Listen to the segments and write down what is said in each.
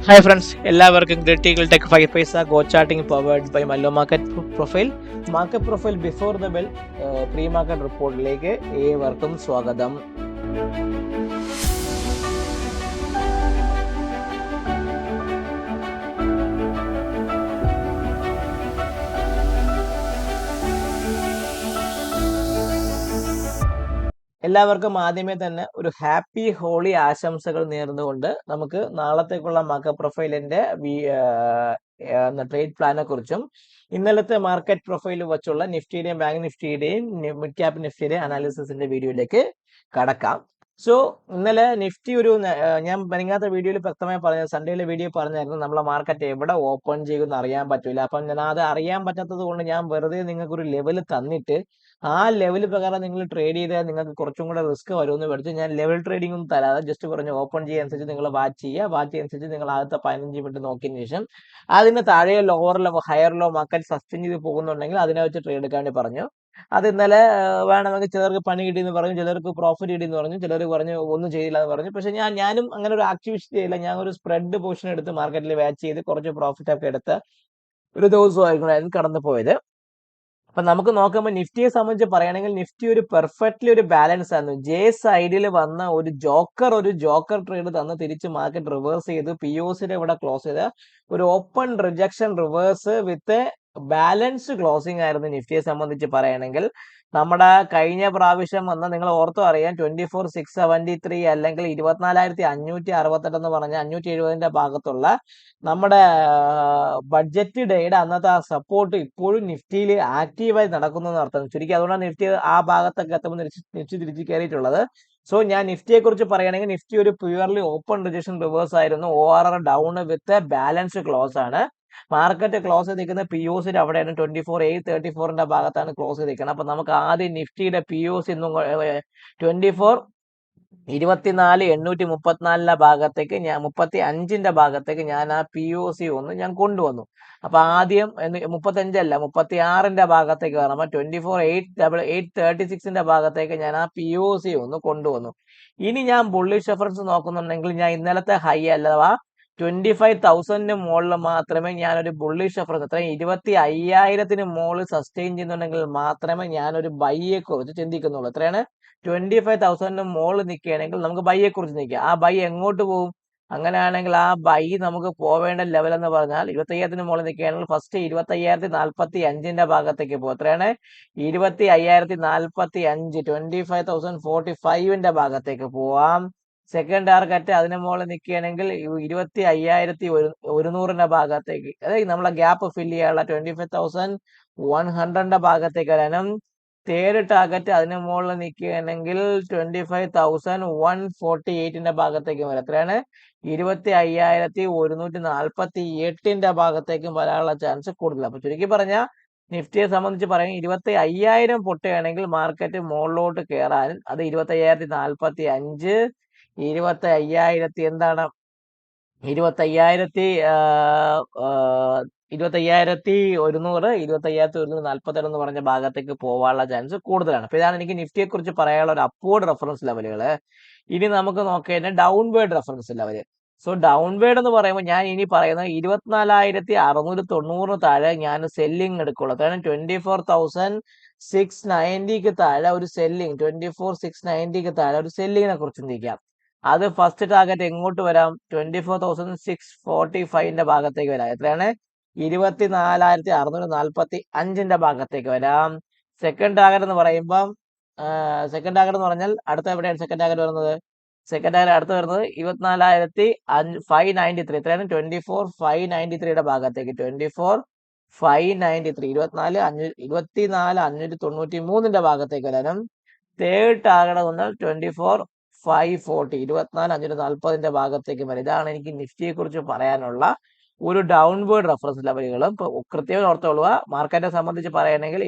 Hi friends, എല്ലാവർക്കും critical tech 5 Paisa go charting powered by മല്ലോ market profile before the bell pre market റിപ്പോർട്ടിലേക്ക് ഏവർക്കും സ്വാഗതം. എല്ലാവർക്കും ആദ്യമേ തന്നെ ഒരു ഹാപ്പി ഹോളി ആശംസകൾ നേർന്നുകൊണ്ട് നമുക്ക് നാളത്തേക്കുള്ള മാർക്കറ്റ് പ്രൊഫൈലിന്റെ ട്രേഡ് പ്ലാനെ കുറിച്ചും ഇന്നലത്തെ മാർക്കറ്റ് പ്രൊഫൈൽ വെച്ചുള്ള നിഫ്റ്റിയുടെയും ബാങ്ക് നിഫ്റ്റിയുടെയും മിഡ് ക്യാപ് നിഫ്റ്റിയുടെയും അനാലിസിസിന്റെ വീഡിയോയിലേക്ക് കടക്കാം. സോ ഇന്നലെ നിഫ്റ്റി ഞാൻ മെനിങ്ങാത്ത വീഡിയോയിൽ വ്യക്തമായി പറഞ്ഞ സൺഡേയിലെ വീഡിയോ പറഞ്ഞായിരുന്നു നമ്മളെ മാർക്കറ്റ് എവിടെ ഓപ്പൺ ചെയ്യുമെന്ന് അറിയാൻ പറ്റില്ല. അപ്പം ഞാൻ അത് അറിയാൻ പറ്റാത്തത് കൊണ്ട് ഞാൻ വെറുതെ നിങ്ങൾക്ക് ഒരു ലെവൽ തന്നിട്ട് ആ ലെവൽ പ്രകാരം നിങ്ങൾ ട്രേഡ് ചെയ്താൽ നിങ്ങൾക്ക് കുറച്ചും കൂടെ റിസ്ക് വരുമെന്ന് പഠിച്ച് ഞാൻ ലെവൽ ട്രേഡിംഗ് ഒന്നും തരാതെ ജസ്റ്റ് പറഞ്ഞു ഓപ്പൺ ചെയ്യാൻ അനുസരിച്ച് നിങ്ങൾ വാച്ച് അനുസരിച്ച് നിങ്ങൾ ആദ്യത്തെ 15 മിനിറ്റ് നോക്കിയതിന് ശേഷം അതിന് താഴെ ലോവറിലോ ഹയറിലോ മാർക്കറ്റ് സസ്റ്റെയിൻ ചെയ്ത് പോകുന്നുണ്ടെങ്കിൽ അതിനെ വെച്ച് ട്രേഡ് എടുക്കാൻ വേണ്ടി പറഞ്ഞു. അത് ഇന്നലെ വേണമെങ്കിൽ ചിലർക്ക് പണി കിട്ടിയെന്ന് പറഞ്ഞു, ചിലർക്ക് പ്രോഫിറ്റ് കിട്ടിയെന്ന് പറഞ്ഞു, ചിലർ പറഞ്ഞു ഒന്നും ചെയ്തില്ല എന്ന് പറഞ്ഞു. പക്ഷെ ഞാനും അങ്ങനെ ഒരു ആക്ടിവിറ്റി ചെയ്യില്ല. ഞാൻ ഒരു സ്പ്രെഡ് പൊസിഷൻ എടുത്ത് മാർക്കറ്റിൽ വാച്ച് ചെയ്ത് കുറച്ച് പ്രോഫിറ്റ് ഒക്കെ എടുത്ത് ഒരു ദിവസമായിരുന്നു കടന്നു പോയത്. അപ്പൊ നമുക്ക് നോക്കുമ്പോൾ നിഫ്റ്റിയെ സംബന്ധിച്ച് പറയുകയാണെങ്കിൽ നിഫ്റ്റി ഒരു പെർഫെക്റ്റ്ലി ഒരു ബാലൻസ് ആയിരുന്നു. ജെ സൈഡിൽ വന്ന ഒരു ജോക്കർ ട്രേഡ് തന്ന് തിരിച്ച് മാർക്കറ്റ് റിവേഴ്സ് ചെയ്ത് POCയുടെ ഇവിടെ ക്ലോസ് ചെയ്ത ഒരു ഓപ്പൺ റിജക്ഷൻ റിവേഴ്സ് വിത്ത് ബാലൻസ് ക്ലോസിംഗ് ആയിരുന്നു നിഫ്റ്റിയെ സംബന്ധിച്ച് പറയുകയാണെങ്കിൽ. നമ്മുടെ കഴിഞ്ഞ പ്രാവശ്യം വന്ന നിങ്ങൾ ഓർത്തോ അറിയാം 24,673 അല്ലെങ്കിൽ 24,568 എന്ന് പറഞ്ഞ 570 ഭാഗത്തുള്ള നമ്മുടെ ബഡ്ജറ്റ് ഡേയുടെ അന്നത്തെ ആ സപ്പോർട്ട് ഇപ്പോഴും നിഫ്റ്റിയിൽ ആക്റ്റീവായി നടക്കുന്നു അർത്ഥം. ചുരുക്കി അതുകൊണ്ടാണ് നിഫ്റ്റി ആ ഭാഗത്തൊക്കെ എത്തുമ്പോൾ നിഫ്റ്റി തിരിച്ച് കയറിയിട്ടുള്ളത്. സോ ഞാൻ നിഫ്റ്റിയെ കുറിച്ച് പറയുകയാണെങ്കിൽ നിഫ്റ്റി ഒരു പ്യുവർലി ഓപ്പൺ റിജക്ഷൻ റിവേഴ്സ് ആയിരുന്നു. ORR down with balance close ആണ്. മാർക്കറ്റ് ക്ലോസ് ചെയ്തിരിക്കുന്ന POC അവിടെയാണ് 24,834 ഭാഗത്താണ് ക്ലോസ് ചെയ്തിരിക്കുന്നത്. അപ്പൊ നമുക്ക് ആദ്യം നിഫ്റ്റിയുടെ POC 24,834 ഭാഗത്തേക്ക് 35 ഭാഗത്തേക്ക് ഞാൻ ആ POC ഞാൻ കൊണ്ടുവന്നു. അപ്പൊ ആദ്യം 35 36 ഭാഗത്തേക്ക് കയറുമ്പോൾ 24,836 ഭാഗത്തേക്ക് ഞാൻ ആ POC കൊണ്ടുവന്നു. ഇനി ഞാൻ ബുള്ളിഷ് റെഫറൻസ് നോക്കുന്നുണ്ടെങ്കിൽ ഞാൻ ഇന്നലത്തെ ഹൈ അല്ലവാ 25,000 മുകളിൽ മാത്രമേ ഞാനൊരു ബുള്ളിഷ് റെഫറൻസ്, അത്രയും 25,000 മുകളിൽ സസ്റ്റെയിൻ ചെയ്യുന്നുണ്ടെങ്കിൽ മാത്രമേ ഞാനൊരു ബൈയെ കുറിച്ച് ചിന്തിക്കുന്നുള്ളൂ. എത്രയാണ്? 25,000 മുകളിൽ നിൽക്കുകയാണെങ്കിൽ നമുക്ക് ബൈയെ കുറിച്ച് നിൽക്കാം. ആ ബൈ എങ്ങോട്ട് പോകും? അങ്ങനെയാണെങ്കിൽ ആ ബൈ നമുക്ക് പോവേണ്ട ലെവൽ എന്ന് പറഞ്ഞാൽ 25,000 മുകളിൽ നിൽക്കുകയാണെങ്കിൽ ഫസ്റ്റ് 25,045 ഭാഗത്തേക്ക് പോകും. എത്രയാണ്? 25,045 25,045 ഭാഗത്തേക്ക് പോവാം. സെക്കൻഡ് ടാർഗറ്റ് അതിന് മുകളിൽ നിൽക്കുകയാണെങ്കിൽ 25,100 ഭാഗത്തേക്ക്, അതായത് നമ്മളെ ഗ്യാപ്പ് ഫില്ല് ചെയ്യാനുള്ള 25,100 ഭാഗത്തേക്ക് വരാനും. തേർഡ് ടാർഗറ്റ് അതിന് മുകളിൽ നിൽക്കുകയാണെങ്കിൽ 25,148 ഭാഗത്തേക്ക് വരാം. എത്രയാണ്? 25,148 ഭാഗത്തേക്കും വരാനുള്ള ചാൻസ് കൂടുതൽ. അപ്പൊ ചുരുക്കി പറഞ്ഞാൽ നിഫ്റ്റിയെ സംബന്ധിച്ച് പറയാൻ 25,000 പൊട്ടുകയാണെങ്കിൽ മാർക്കറ്റ് മുകളിലോട്ട് കയറാൻ അത് 25,045 25,000 എന്താണ് 25,100 25,147 എന്ന് പറഞ്ഞ ഭാഗത്തേക്ക് പോകാനുള്ള ചാൻസ് കൂടുതലാണ്. അപ്പൊ ഇതാണ് എനിക്ക് നിഫ്റ്റിയെ കുറിച്ച് പറയാനുള്ള ഒരു അപ്വേർഡ് റെഫറൻസ് ലെവലുകള്. ഇനി നമുക്ക് നോക്കേണ്ട downward reference level. So downward എന്ന് പറയുമ്പോൾ ഞാൻ ഇനി പറയുന്നത് 24,690 താഴെ ഞാൻ സെല്ലിംഗ് എടുക്കുള്ളൂ. കാരണം 24,690 താഴെ ഒരു സെല്ലിംഗ്, 24,690 താഴെ ഒരു സെല്ലിങ്ങിനെ കുറിച്ച് ചിന്തിക്കാം. അത് ഫസ്റ്റ് ടാർഗറ്റ് എങ്ങോട്ട് വരാം? 24,645 ഭാഗത്തേക്ക് വരാം. എത്രയാണ്? 24,645 ഭാഗത്തേക്ക് വരാം. സെക്കൻഡ് ടാർഗറ്റ് എന്ന് പറയുമ്പം സെക്കൻഡ് ടാർഗറ്റ് എന്ന് പറഞ്ഞാൽ അടുത്ത എവിടെയാണ് സെക്കൻഡ് ടാർഗറ്റ് വരുന്നത്? സെക്കൻഡ് ടാർഗറ്റ് അടുത്ത് വരുന്നത് 24,593. എത്രയാണ്? 24,593 ഭാഗത്തേക്ക് 24,593 24,593 ഭാഗത്തേക്ക് വരാനും. തേർഡ് ടാർഗറ്റ് വന്നാൽ 24,540 24,540 ഭാഗത്തേക്ക് വരും. ഇതാണ് എനിക്ക് നിഫ്റ്റിയെ കുറിച്ച് പറയാനുള്ള ഒരു ഡൗൺവേർഡ് റെഫറൻസ് ലെവലുകൾ. ഇപ്പൊ കൃത്യമായി ഓർത്തോളുക, മാർക്കറ്റിനെ സംബന്ധിച്ച് പറയുകയാണെങ്കിൽ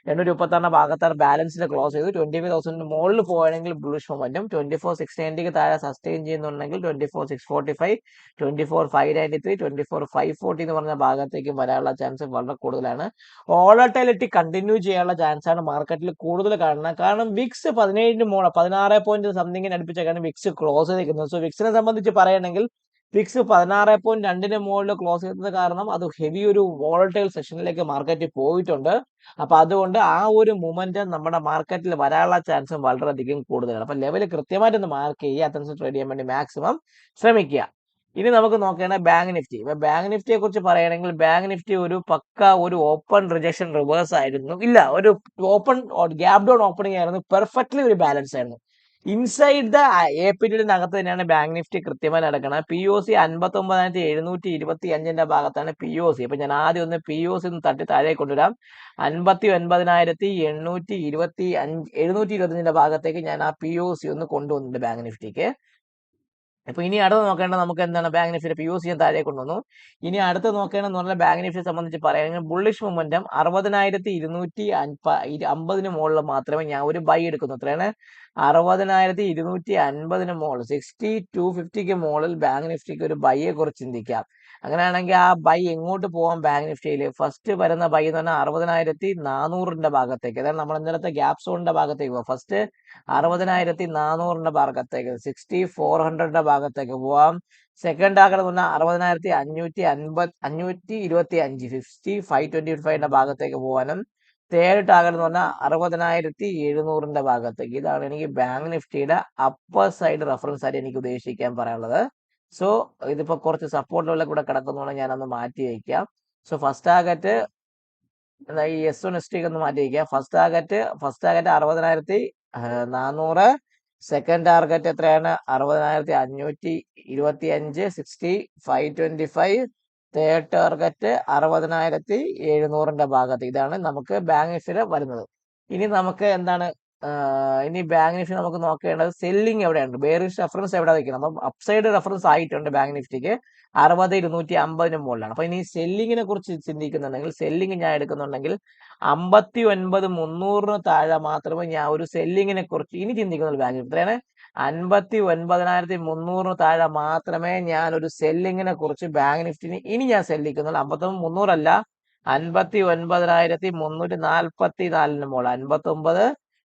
24,836 ഭാഗത്താണ് ബാലൻസിൽ ക്ലോസ് ചെയ്ത് 25,000 മുകളിൽ പോവുകയാണെങ്കിൽ ബുള്ളിഷ് മൊമെന്റും, 24,690 താഴെ സസ്റ്റെയിൻ ചെയ്യുന്നുണ്ടെങ്കിൽ 24,645 24,593 24,540 എന്ന് പറഞ്ഞ ഭാഗത്തേക്ക് വരാനുള്ള ചാൻസ് വളരെ കൂടുതലാണ്. വോളറ്റിലിറ്റി കണ്ടിന്യൂ ചെയ്യാനുള്ള ചാൻസ് ആണ് മാർക്കറ്റിൽ കൂടുതൽ കാണുന്നത്. കാരണം വിക്സ് 17 16 പോയിന്റ് സംതിങ്ങിന് അടുപ്പിച്ചൊക്കെയാണ് വിക്സ് ക്ലോസ് ചെയ്തിരിക്കുന്നത്. സോ വിക്സിനെ സംബന്ധിച്ച് പറയുകയാണെങ്കിൽ ഫിക്സ് 16.2 മുകളിൽ ക്ലോസ് ചെയ്തത് കാരണം അത് ഹെവി ഒരു വോളറ്റൈൽ സെഷനിലേക്ക് മാർക്കറ്റ് പോയിട്ടുണ്ട്. അപ്പൊ അതുകൊണ്ട് ആ ഒരു മൊമെന്റം നമ്മുടെ മാർക്കറ്റിൽ വരാനുള്ള ചാൻസും വളരെയധികം കൂടുതലാണ്. അപ്പൊ ലെവൽ കൃത്യമായിട്ടൊന്ന് മാർക്ക് ചെയ്യുക, അറ്റൻഷൻ ട്രേഡ് ചെയ്യാൻ വേണ്ടി മാക്സിമം ശ്രമിക്കുക. ഇനി നമുക്ക് നോക്കേണ്ട ബാങ്ക് നിഫ്റ്റി. ഇപ്പൊ ബാങ്ക് നിഫ്റ്റിയെ കുറിച്ച് പറയുകയാണെങ്കിൽ ബാങ്ക് നിഫ്റ്റി ഒരു പക്ക ഒരു ഓപ്പൺ റിജക്ഷൻ റിവേഴ്സ് ആയിരുന്നു. ഇല്ല, ഒരു ഓപ്പൺ ഗ്യാപ് ഡൗൺ ഓപ്പണിംഗ് ആയിരുന്നു. പെർഫെക്റ്റ്ലി ഒരു ബാലൻസ് ആയിരുന്നു. ഇൻസൈഡ് ദ APTനകത്ത് തന്നെയാണ് ബാങ്ക് നിഫ്റ്റി കൃത്യമായി നടക്കുന്നത്. POC 59,725 ഭാഗത്താണ് POC. അപ്പൊ ഞാൻ ആദ്യം ഒന്ന് POC ഒന്ന് തട്ടി താഴെ കൊണ്ടുവരാം. 59,725 ഭാഗത്തേക്ക് ഞാൻ ആ POC ഒന്ന് കൊണ്ടുവന്നിട്ടുണ്ട് ബാങ്ക് നിഫ്റ്റിക്ക്. അപ്പൊ ഇനി അടുത്ത് നോക്കേണ്ടത് നമുക്ക് എന്താണ്, ബാങ്ക് നിഫ്റ്റിയുടെ POC ഞാൻ താഴെ കൊണ്ടുവന്നു. ഇനി അടുത്ത് നോക്കേണ്ടതെന്ന് പറഞ്ഞാൽ ബാങ്ക് നിഫ്റ്റിയെ സംബന്ധിച്ച് പറയുകയാണെങ്കിൽ ബുള്ളിഷ് മൊമെന്റം 60,250 മുകളിൽ മാത്രമേ ഞാൻ ഒരു ബൈ എടുക്കുന്നു. എത്രയാണ്? 60,250 മുകളിൽ 60,250 മുകളിൽ ബാങ്ക് നിഫ്റ്റിക്ക് ഒരു ബൈയെ കുറിച്ച് ചിന്തിക്കാം. അങ്ങനെയാണെങ്കിൽ ആ ബൈ എങ്ങോട്ട് പോവാം? ബാങ്ക് നിഫ്റ്റിയിൽ ഫസ്റ്റ് വരുന്ന ബൈ എന്ന് പറഞ്ഞാൽ 60,400 ഭാഗത്തേക്ക്, അതായത് നമ്മൾ ഇന്നലത്തെ ഗ്യാപ് സോണിന്റെ ഭാഗത്തേക്ക് പോവാം. ഫസ്റ്റ് 60,400 ഭാഗത്തേക്ക് 6400 ഭാഗത്തേക്ക് പോവാം. സെക്കൻഡ് ടാർഗറ്റ് എന്ന് പറഞ്ഞാൽ 60,525 5525 ഭാഗത്തേക്ക് പോകാനും തേർഡ് ടാർഗറ്റ് എന്ന് പറഞ്ഞാൽ 60,700 ഭാഗത്തേക്ക്. ഇതാണ് എനിക്ക് ബാങ്ക് നിഫ്റ്റിയുടെ അപ്പർ സൈഡ് റെഫറൻസ് ആയിട്ട് എനിക്ക് ഉദ്ദേശിക്കാൻ പറയാനുള്ളത്. സോ ഇതിപ്പോ കുറച്ച് സപ്പോർട്ട് ലെവലിൽ കൂടെ കിടക്കുന്നതുകൊണ്ട് ഞാനൊന്ന് മാറ്റി വയ്ക്കാം. സോ ഫസ്റ്റ് ടാർഗറ്റ് ഈ S1 ST ഒന്ന് മാറ്റി വയ്ക്കാം. First target 60,400. സെക്കൻഡ് ടാർഗറ്റ് എത്രയാണ്? 60,525 6525. തേർഡ് ടാർഗറ്റ് 60,700 ഭാഗത്ത്. ഇതാണ് നമുക്ക് ബാങ്ക് നിഫ്റ്റിയിൽ വരുന്നത്. ഇനി നമുക്ക് എന്താണ്, ഇനി ബാങ്ക് നിഫ്റ്റി നമുക്ക് നോക്കേണ്ടത് സെല്ലിംഗ് എവിടെയുണ്ട്, ബെയറിഷ് റെഫറൻസ് എവിടെ വയ്ക്കണം. അപ്പം അപ്സൈഡ് റെഫറൻസ് ആയിട്ടുണ്ട് ബാങ്ക് നിഫ്റ്റിക്ക് 60,250 മുകളിലാണ്. അപ്പൊ ഇനി സെല്ലിങ്ങിനെ കുറിച്ച് ചിന്തിക്കുന്നുണ്ടെങ്കിൽ, സെല്ലിംഗ് ഞാൻ എടുക്കുന്നുണ്ടെങ്കിൽ 59,300 താഴെ മാത്രമേ ഞാൻ ഒരു സെല്ലിങ്ങിനെ കുറിച്ച് ഇനി ചിന്തിക്കുന്നുള്ളൂ. ബാങ്ക് നിഫ്റ്റി എത്രയാണ്? 59,300 താഴെ മാത്രമേ ഞാൻ ഒരു സെല്ലിങ്ങിനെ കുറിച്ച് ബാങ്ക് നിഫ്റ്റിന് ഇനി ഞാൻ സെല്ലിക്കുന്നുള്ളൂ. 59,300 അല്ല, 59,344 മുകളിൽ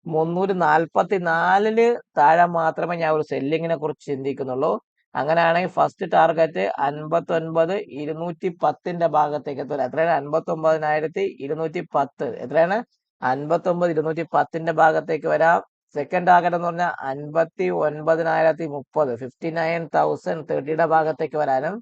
59,344 താഴെ മാത്രമേ ഞാൻ ഒരു സെല്ലിങ്ങിനെ കുറിച്ച് ചിന്തിക്കുന്നുള്ളൂ. അങ്ങനെയാണെങ്കിൽ ഫസ്റ്റ് ടാർഗറ്റ് 59,210 ഭാഗത്തേക്ക് എത്തുക. എത്രയാണ്? 59,210. എത്രയാണ്? 59,210 ഭാഗത്തേക്ക് വരാം. സെക്കൻഡ് ടാർഗറ്റ് എന്ന് പറഞ്ഞാൽ 59,030 59,030 ഭാഗത്തേക്ക് വരാനും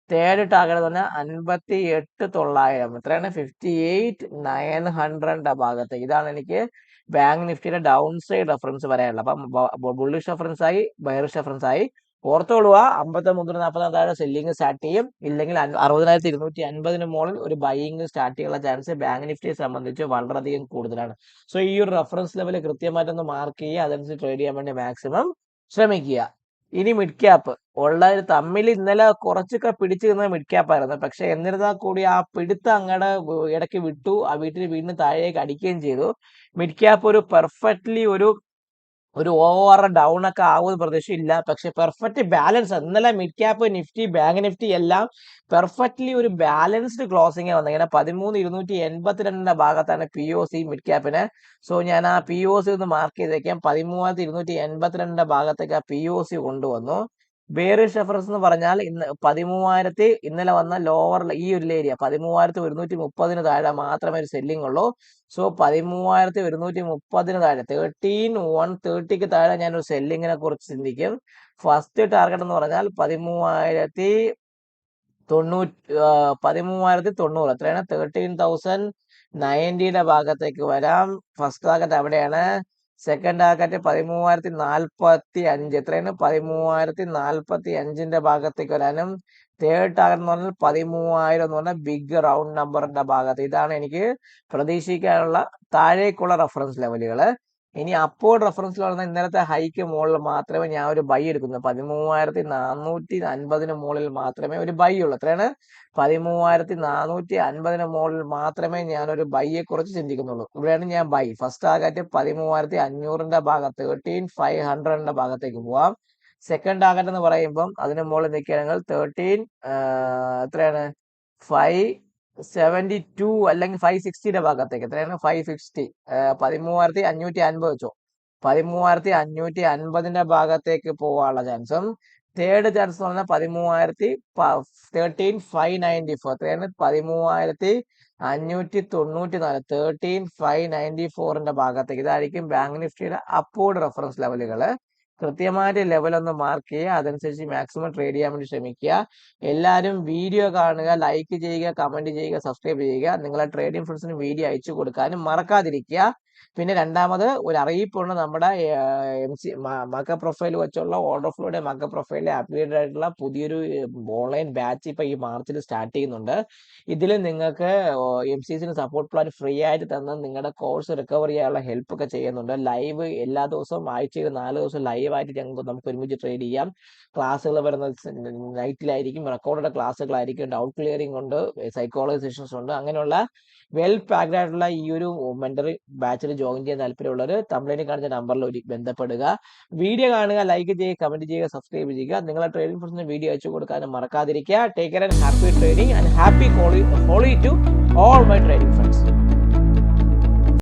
തേർഡ് ടാർഗറ്റ് എന്ന് പറഞ്ഞാൽ 58,900. എത്രയാണ്? 58,900 ഭാഗത്തേക്ക്. ഇതാണ് എനിക്ക് ബാങ്ക് നിഫ്റ്റിയുടെ ഡൗൺ സൈഡ് റെഫറൻസ് പറയാനുള്ളത്. അപ്പം ബുള്ളിഷ് റെഫറൻസ് ആയി, ബയറിഷ് റെഫറൻസ് ആയി. ഓർത്തോളുക, 59,340 താഴെ സെല്ലിംഗ് സ്റ്റാർട്ട് ചെയ്യും. ഇല്ലെങ്കിൽ 60,250 മുകളിൽ ഒരു ബൈയിങ് സ്റ്റാർട്ട് ചെയ്യാനുള്ള ചാൻസ് ബാങ്ക് നിഫ്റ്റിയെ സംബന്ധിച്ച് വളരെയധികം കൂടുതലാണ്. സോ ഈ ഒരു റെഫറൻസ് ലെവൽ കൃത്യമായിട്ടൊന്ന് മാർക്ക് ചെയ്യുക, അതനുസരിച്ച് ട്രേഡ് ചെയ്യാൻ വേണ്ടി മാക്സിമം ശ്രമിക്കുക. ഇനി മിഡ് ക്യാപ്പ് ഉള്ളവർ തമ്മിൽ ഇന്നലെ കുറച്ചൊക്കെ പിടിച്ചു നിന്ന മിഡ് ക്യാപ്പ് ആയിരുന്നു. പക്ഷെ എന്നിരുന്നാൽ കൂടി ആ പിടുത്തം അങ്ങടെ ഇടയ്ക്ക് വിട്ടു, ആ വീട്ടിൽ വീണ്ടും താഴേക്ക് അടിക്കുകയും ചെയ്തു. മിഡ് ക്യാപ്പ് ഒരു പെർഫെക്റ്റ്ലി ഒരു ഓവർ ഡൗൺ ഒക്കെ ആവുമെന്ന് പ്രതീക്ഷയില്ല. പക്ഷെ പെർഫെക്റ്റ് ബാലൻസ് ഇന്നലെ mid cap, Nifty, bank Nifty എല്ലാം പെർഫെക്റ്റ്ലി ഒരു ബാലൻസ്ഡ് ക്ലോസിംഗ് വന്നത്. ഇങ്ങനെ 13,282 ഭാഗത്താണ് POC മിഡ് ക്യാപ്പിന്. സോ ഞാൻ ആ POC ഒന്ന് മാർക്ക് ചെയ്തേക്കാം. 13,282 ഭാഗത്തേക്ക് ആ POC കൊണ്ടുവന്നു. ബെയറിഷ് റെഫറൻസ് എന്ന് പറഞ്ഞാൽ ഇന്നലെ വന്ന ലോവർ ഈ ഒരു ഏരിയ 13,130 താഴെ മാത്രമേ ഒരു സെല്ലിംഗ് ഉള്ളൂ. സോ 13,130 താഴെ 13,130 താഴെ ഞാനൊരു സെല്ലിങ്ങിനെ കുറിച്ച് ചിന്തിക്കും. ഫസ്റ്റ് ടാർഗറ്റ് എന്ന് പറഞ്ഞാൽ 13,090. എത്രയാണ്? 13,090 ഭാഗത്തേക്ക് വരാം. ഫസ്റ്റ് ടാർഗറ്റ് അവിടെയാണ്. Second target 13,045. എത്രയാണ്? 13,045 ഭാഗത്തേക്ക് വരാനും തേർഡ് ടാർഗറ്റ് എന്ന് പറഞ്ഞാൽ 13,000 എന്ന് പറഞ്ഞാൽ ബിഗ് റൗണ്ട് നമ്പറിന്റെ ഭാഗത്ത്. ഇതാണ് എനിക്ക് പ്രതീക്ഷിക്കാനുള്ള താഴേക്കുള്ള റെഫറൻസ് ലെവലുകൾ. ഇനി അപ്പോർഡ് റെഫറൻസിൽ പറഞ്ഞാൽ ഇന്നലത്തെ ഹൈക്ക് മുകളിൽ മാത്രമേ ഞാൻ ഒരു ബൈ എടുക്കുന്നു. 13,450 മുകളിൽ മാത്രമേ ഒരു ബൈ ഉള്ളൂ. എത്രയാണ്? 13,450 മുകളിൽ മാത്രമേ ഞാൻ ഒരു ബൈയെ കുറിച്ച് ചിന്തിക്കുന്നുള്ളൂ. ഇവിടെയാണ് ഞാൻ ബൈ. ഫസ്റ്റ് ടാർഗറ്റ് 13,500 ഭാഗത്ത് 13,500 ഭാഗത്തേക്ക് പോവാം. സെക്കൻഡ് ടാർഗറ്റ് എന്ന് പറയുമ്പം അതിന് മുകളിൽ നിൽക്കുകയാണെങ്കിൽ എത്രയാണ്? 572 അല്ലെങ്കിൽ 560 ഭാഗത്തേക്ക്. എത്രയാണ്? 560. 13,550 വെച്ചോ. 13,550 ഭാഗത്തേക്ക് പോകാനുള്ള ചാൻസും തേർഡ് ചാൻസ് എന്ന് പറഞ്ഞാൽ 13,594 13,594ന്റെ ഭാഗത്തേക്ക് ഇതായിരിക്കും ബാങ്ക് നിഫ്റ്റിയുടെ അപ്വേർഡ് റെഫറൻസ് ലെവലുകൾ. കൃത്യമായിട്ട് ലെവൽ ഒന്ന് മാർക്ക് ചെയ്യുക, അതനുസരിച്ച് മാക്സിമം ട്രേഡ് ചെയ്യാൻ വേണ്ടി ശ്രമിക്കുക. എല്ലാവരും വീഡിയോ കാണുക, ലൈക്ക് ചെയ്യുക, കമന്റ് ചെയ്യുക, സബ്സ്ക്രൈബ് ചെയ്യുക. നിങ്ങളെ ട്രേഡിംഗ് ഫ്രണ്ട്സിന് വീഡിയോ അയച്ചു കൊടുക്കാനും മറക്കാതിരിക്കുക. പിന്നെ രണ്ടാമത് ഒരു അറിയിപ്പുണ്ട്, നമ്മുടെ മക്ക പ്രൊഫൈൽ വെച്ചുള്ള ഓർഡർ ഫ്ലോയുടെ മക്ക പ്രൊഫൈലിൽ അപ്ഗ്രേഡ് ആയിട്ടുള്ള പുതിയൊരു ഓൺലൈൻ ബാച്ച് ഇപ്പൊ ഈ മാർച്ചിൽ സ്റ്റാർട്ട് ചെയ്യുന്നുണ്ട്. ഇതിൽ നിങ്ങൾക്ക് MCCന് സപ്പോർട്ട് പ്ലാൻ ഫ്രീ ആയിട്ട് തന്ന് നിങ്ങളുടെ കോഴ്സ് റിക്കവർ ചെയ്യാനുള്ള ഹെൽപ്പ് ഒക്കെ ചെയ്യുന്നുണ്ട്. ലൈവ് എല്ലാ ദിവസവും ആഴ്ചയിൽ 4 ദിവസം ലൈവായിട്ട് നമുക്ക് ഒരുമിച്ച് ട്രേഡ് ചെയ്യാം. ക്ലാസ്സുകൾ വരുന്നത് നൈറ്റിലായിരിക്കും, റെക്കോർഡഡ് ക്ലാസ്സുകളായിരിക്കും, ഡൗട്ട് ക്ലിയറിംഗ് ഉണ്ട്, സൈക്കോളജി സെഷൻസ് ഉണ്ട്. അങ്ങനെയുള്ള വെൽ പാക്ഡ് ആയിട്ടുള്ള ഈ ഒരു മെന്ററി ബാച്ചിൽ ജോയിൻ ചെയ്യാൻ താല്പര്യമുള്ളവർ തമിഴിൽ കാണിച്ച നമ്പറിൽ ഒരു ബന്ധപ്പെടുക. വീഡിയോ കാണുക, ലൈക്ക് ചെയ്യുക, കമന്റ് ചെയ്യുക, സബ്സ്ക്രൈബ് ചെയ്യുക. നിങ്ങളെ ട്രേഡിംഗ് ഫ്രണ്ട്സിന് വീഡിയോ അയച്ചു കൊടുക്കാനും മറക്കാതിരിക്കുക. Take care and happy trading and happy Holi to all my trading friends.